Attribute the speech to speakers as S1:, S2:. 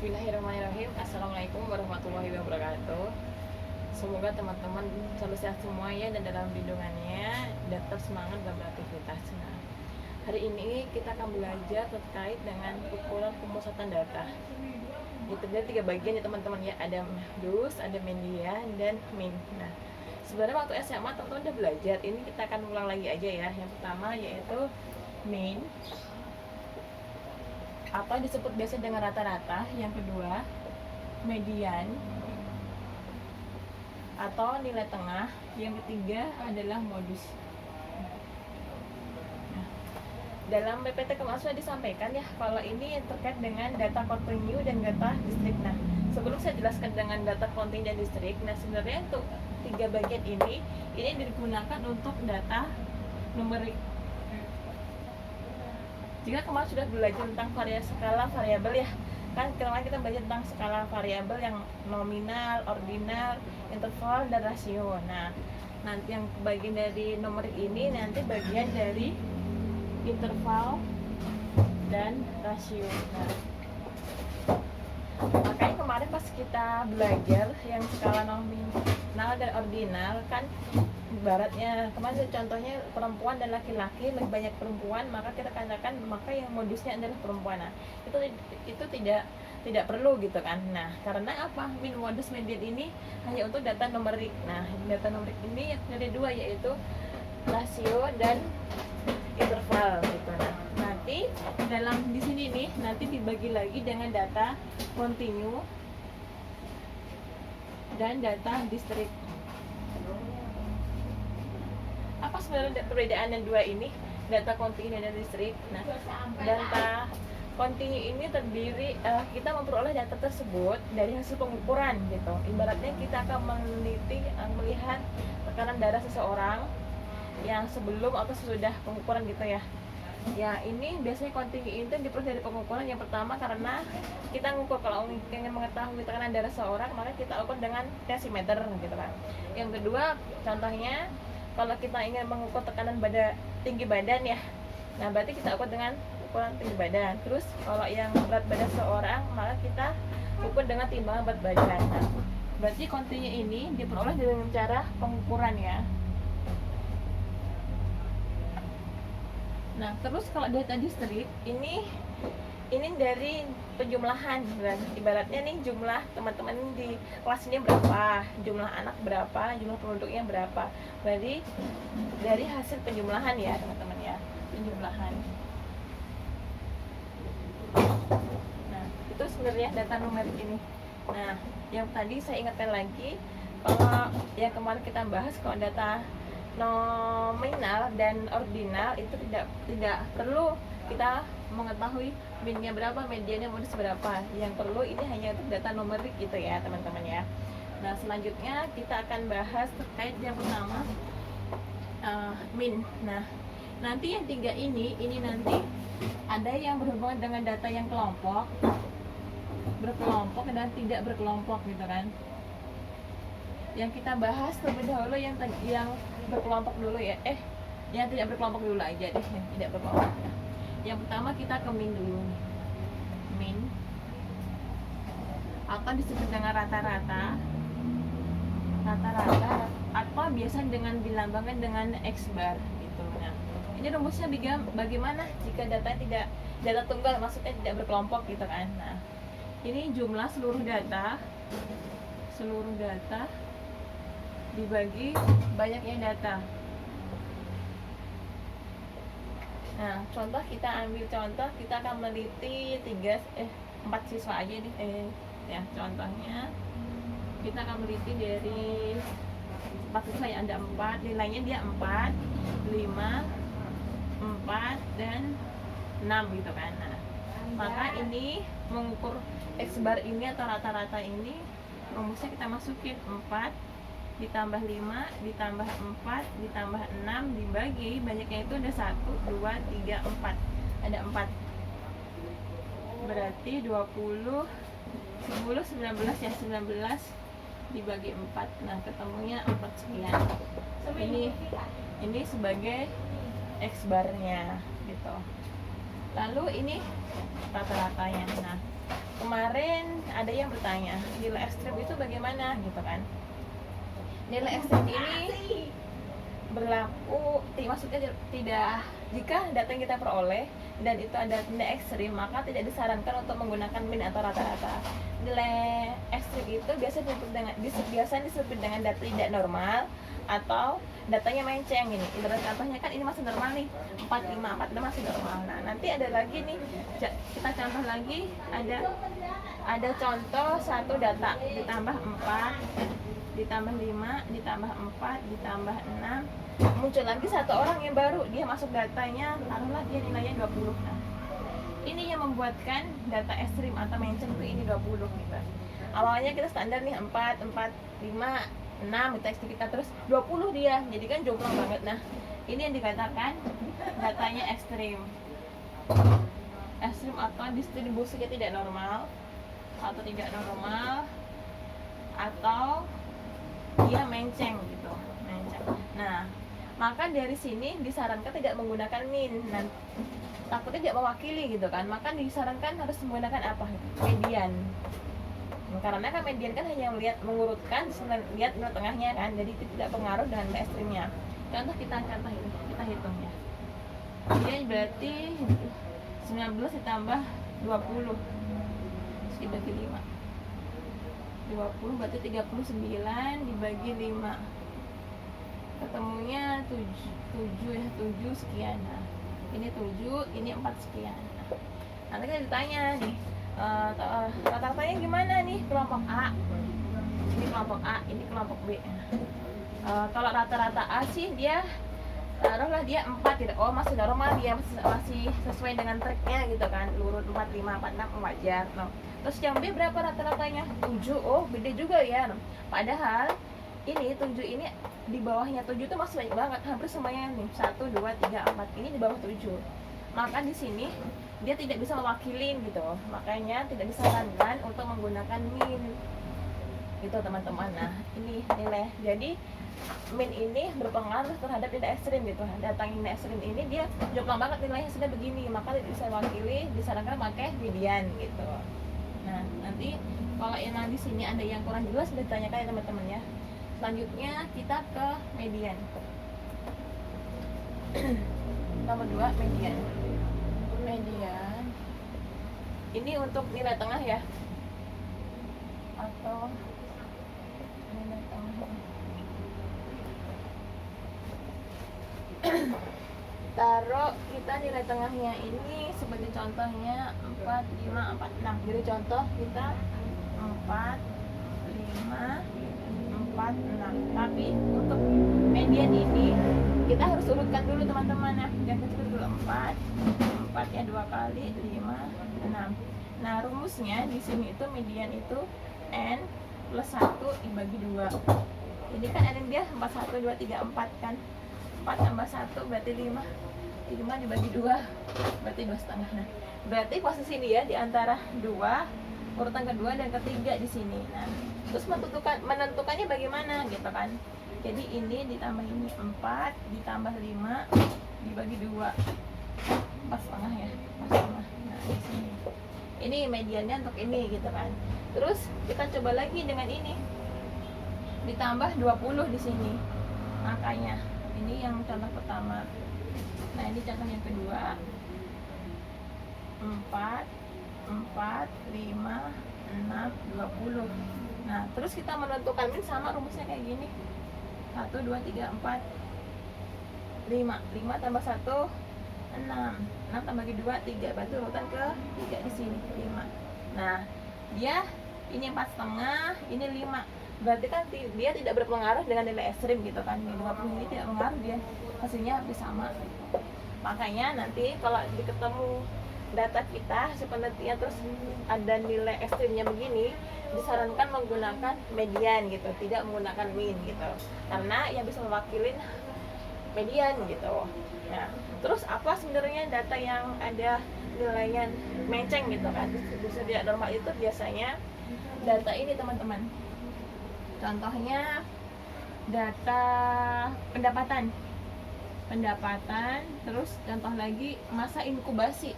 S1: Bismillahirrahmanirrahim. Assalamualaikum warahmatullahi wabarakatuh. Semoga teman-teman selalu sehat semua ya, dan dalam lindungannya dan tetap semangat dalam beraktivitas. Nah, hari ini kita akan belajar terkait dengan ukuran pemusatan data. Itu ada 3 bagian ya teman-teman ya, ada dus, ada median, dan min. Nah, sebenarnya waktu SMA teman-teman udah belajar, ini kita akan ulang lagi aja ya. Yang pertama yaitu min, apa disebut biasa dengan rata-rata. Yang kedua, median atau nilai tengah. Yang ketiga adalah modus. Nah, dalam PPT kemarin sudah disampaikan ya, kalau ini terkait dengan data kontinu dan data distrik. Nah, sebelum saya jelaskan dengan data kontinu dan distrik, nah sebenarnya untuk 3 bagian ini digunakan untuk data numerik. Jika kemarin sudah belajar tentang skala variabel ya, kan kemarin kita belajar tentang skala variabel yang nominal, ordinal, interval, dan rasio. Nah, nanti yang bagian dari numerik ini nanti bagian dari interval dan rasio. Nah, makanya kemarin pas kita belajar yang skala nominal dan ordinal, kan ibaratnya kemarin contohnya perempuan dan laki-laki, lebih banyak perempuan, maka kita katakan maka yang modusnya adalah perempuan. Nah, itu tidak perlu gitu kan. Nah, karena apa? Min, modus, median ini hanya untuk data numerik. Nah, data numerik ini ada 2, yaitu rasio dan interval gitu. Nah, nanti dalam di sini nih nanti dibagi lagi dengan data kontinu dan data distrik. Apa sebenarnya perbedaan yang 2 ini, data kontinu dan distrik? Nah, data kontinu ini terdiri kita memperoleh data tersebut dari hasil pengukuran gitu. Ibaratnya kita akan meneliti melihat tekanan darah seseorang yang sebelum atau sesudah pengukuran gitu ya. Ya, ini biasanya kontinu itu diperoleh dari pengukuran. Yang pertama, karena kita mengukur, kalau ingin mengetahui tekanan darah seseorang, maka kita ukur dengan tensimeter gitu kan. Yang kedua, contohnya kalau kita ingin mengukur tekanan tinggi badan ya, nah berarti kita ukur dengan ukuran tinggi badan. Terus kalau yang berat badan seorang, maka kita ukur dengan timbangan berat badan. Nah, berarti kontinu ini diperoleh dengan cara pengukuran ya. Nah, terus kalau data distrik ini dari penjumlahan. Ibaratnya nih jumlah teman-teman di kelas ini berapa, jumlah anak berapa, jumlah penduduknya berapa. Berarti dari hasil penjumlahan ya teman-teman ya, penjumlahan. Nah, itu sebenarnya data numerik ini. Nah, yang tadi saya ingatkan lagi, kalau yang kemarin kita bahas, kalau data nominal dan ordinal itu tidak perlu kita mengetahui minnya berapa, mediannya modus berapa. Yang perlu ini hanya untuk data numerik gitu ya teman-teman ya. Nah, selanjutnya kita akan bahas terkait yang pertama min. Nah, nanti yang 3 ini nanti ada yang berhubungan dengan data yang berkelompok dan tidak berkelompok gitu kan. Yang kita bahas terlebih dahulu yang berkelompok dulu ya. Yang tidak berkelompok dulu aja deh, yang tidak berkelompok. Yang pertama kita ke min dulu. Min atau disebut dengan rata-rata atau biasa dengan dilambangkan dengan X bar gitu. Nah, ini rumusnya bagaimana jika data tunggal, maksudnya tidak berkelompok gitu kan. Nah, ini jumlah seluruh data dibagi banyaknya data. Nah, contoh kita ambil contoh, kita akan meneliti 4 siswa aja nih. Ya, contohnya kita akan meneliti dari 4 siswa yang ada 4, nilainya dia 4, 5, 4, dan 6 gitu kan. Nah, maka ini mengukur X bar ini atau rata-rata ini, rumusnya kita masukin 4 ditambah 5 ditambah 4 ditambah 6 dibagi banyaknya itu ada 1, 2, 3, 4, ada 4, berarti 20, 10, 19 ya, 19 dibagi 4, nah ketemunya 4 sekian. Ini sebagai X barnya gitu. Lalu ini rata-ratanya. Nah, kemarin ada yang bertanya nilai ekstrim itu bagaimana gitu kan. Nilai ekstrim ini berlaku, maksudnya tidak, jika data yang kita peroleh dan itu ada nilai ekstrim, maka tidak disarankan untuk menggunakan min atau rata-rata. Nilai ekstrim itu biasanya disebut dengan data tidak normal atau datanya menceng. Ini ibarat contohnya kan ini masih normal nih, 45 masih normal. Nah nanti ada lagi nih, kita contoh lagi, ada contoh satu data ditambah 4 ditambah 5 ditambah 4 ditambah 6, muncul lagi satu orang yang baru, dia masuk datanya, taruhlah dia nilainya 20. Nah ini yang membuatkan data ekstrim atau menceng itu ini 20 gitu. Awalnya kita standar nih 4, 5, 6 kita terus 20 dia, jadi kan jomplang banget. Nah ini yang dikatakan datanya ekstrim atau distribusinya tidak normal atau tidak normal atau dia menceng gitu, menceng. Nah maka dari sini disarankan tidak menggunakan min, nah, takutnya tidak mewakili gitu kan, maka disarankan harus menggunakan apa, median. Karena kan median kan hanya mengurutkan, lihat nilai tengahnya kan, jadi itu tidak pengaruh dengan nilai ekstrimnya. Contoh kita hitungnya. Dia berarti 19 ditambah 20 dibagi 5. 20 berarti 39 dibagi 5. Ketemunya 7 ya, 7 sekian. Nah, ini 7, ini 4 sekian. Nanti kita ditanya nih, rata-ratanya gimana nih, kelompok A, ini kelompok A, ini kelompok B. Kalau rata-rata A sih dia taruhlah dia 4 gitu. Oh masih normal, dia masih sesuai dengan tracknya gitu kan, urut 4, 5, 4, 6 wajar. No. Terus yang B berapa rata-ratanya? 7. Oh beda juga ya. No. Padahal ini 7 ini di bawahnya 7 tuh masih banyak banget, hampir semuanya nih 1, 2, 3, 4 ini di bawah 7. Maka di sini dia tidak bisa mewakili gitu, makanya tidak disarankan untuk menggunakan min gitu teman-teman. Nah ini nilai, jadi min ini berpengaruh terhadap nilai ekstrim gitu. Datang nilai ekstrim ini dia jomplang banget nilainya sudah begini, maka tidak bisa mewakili, disarankan pakai median gitu. Nah nanti kalau emang di sini ada yang kurang jelas ditanyakan ya teman-teman ya. Selanjutnya kita ke median. Nomor 2 median. Median ini untuk nilai tengah ya, atau nilai tengah. Taruh kita nilai tengahnya ini sebagai contohnya 4, 5, 4, 6. Jadi contoh kita 4, 5, 4, 6. Tapi untuk median ini kita harus urutkan dulu teman-teman ya. Yang kecil dulu 4 ya 2 kali 5, 6. Nah rumusnya di sini itu median itu n plus 1 dibagi 2. Jadi kan n dia 4, 1, 2, 3, 4 kan. 4 tambah 1 berarti 5 dibagi 2 berarti 2,5. Nah berarti posisi dia di antara 2, urutan kedua dan ketiga di sini. Nah terus menentukannya bagaimana gitu kan. Jadi ini ditambah ini 4 ditambah 5 dibagi 2, 4,5 ya, 4,5. Nah di sini ini mediannya untuk ini gitu kan. Terus kita coba lagi dengan ini ditambah 20 di sini, makanya ini yang contoh pertama. Nah ini contoh yang kedua, 4, 5, 6, 20. Nah terus kita menentukan min sama rumusnya kayak gini, 1, 2, 3, 4, 5 tambah 1, 6 tambah 2, 3, berarti urutan ke 3 di sini 5. Nah dia ini 4,5, ini 5, berarti kan dia tidak berpengaruh dengan nilai ekstrim gitu kan. 20 ini tidak mengaruh, dia hasilnya hampir sama. Makanya nanti kalau diketemu data kita sepenelitian terus ada nilai ekstrimnya begini, disarankan menggunakan median gitu, tidak menggunakan min gitu, karena yang bisa mewakili median gitu. Nah terus apa sebenarnya data yang ada nilainya menceng gitu kan, distribusi tidak normal itu biasanya data ini teman-teman. Contohnya data pendapatan, terus contoh lagi masa inkubasi.